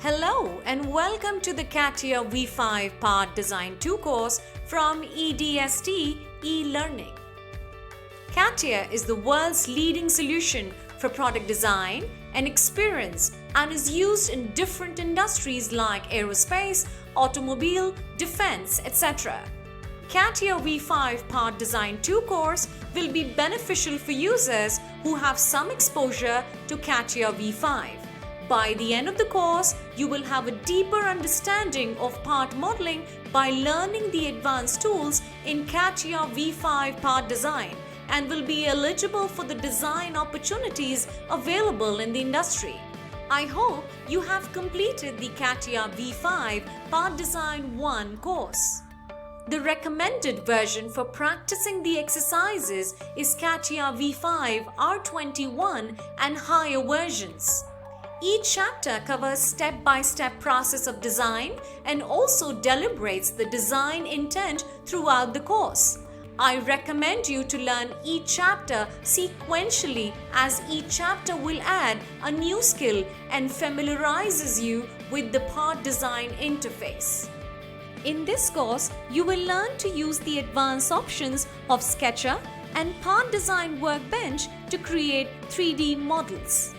Hello and welcome to the CATIA V5 Part Design 2 course from EDST e-learning. CATIA is the world's leading solution for product design and experience and is used in different industries like aerospace, automobile, defense, etc. CATIA V5 Part Design 2 course will be beneficial for users who have some exposure to CATIA V5. By the end of the course, you will have a deeper understanding of part modeling by learning the advanced tools in CATIA V5 Part Design and will be eligible for the design opportunities available in the industry. I hope you have completed the CATIA V5 Part Design 1 course. The recommended version for practicing the exercises is CATIA V5 R21 and higher versions. Each chapter covers step-by-step process of design and also deliberates the design intent throughout the course. I recommend you to learn each chapter sequentially as each chapter will add a new skill and familiarizes you with the part design interface. In this course, you will learn to use the advanced options of Sketcher and Part Design Workbench to create 3D models.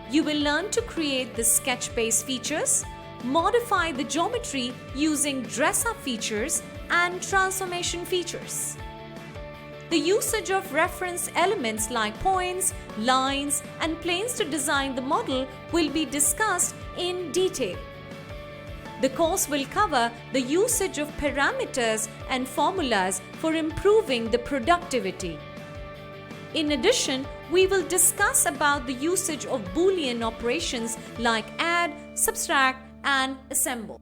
You will learn to create the sketch-based features, modify the geometry using dress-up features and transformation features. The usage of reference elements like points, lines, and planes to design the model will be discussed in detail. The course will cover the usage of parameters and formulas for improving the productivity. In addition, we will discuss about the usage of Boolean operations like add, subtract, and assemble.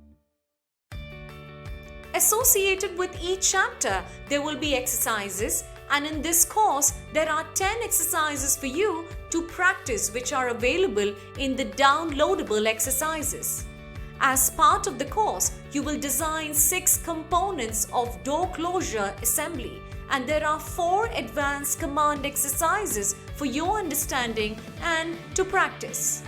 Associated with each chapter, there will be exercises, and in this course, there are 10 exercises for you to practice which are available in the downloadable exercises. As part of the course, you will design 6 components of door closure assembly, and there are 4 advanced command exercises for your understanding and to practice.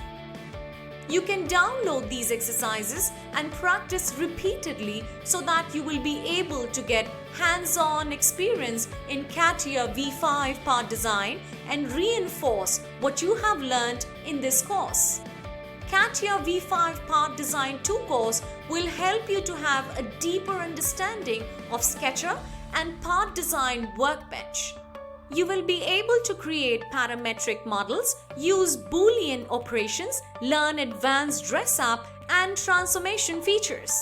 You can download these exercises and practice repeatedly so that you will be able to get hands-on experience in CATIA V5 Part Design and reinforce what you have learned in this course. CATIA V5 Part Design 2 course will help you to have a deeper understanding of Sketcher and Part Design Workbench. You will be able to create parametric models, use Boolean operations, learn advanced dress-up and transformation features.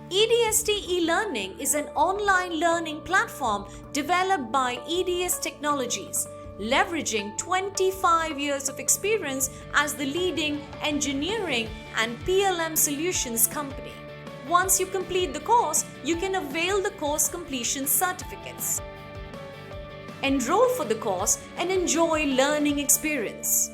EDST e-learning is an online learning platform developed by EDST Technologies, leveraging 25 years of experience as the leading engineering and PLM solutions company. Once you complete the course, you can avail the course completion certificates. Enroll for the course and enjoy learning experience.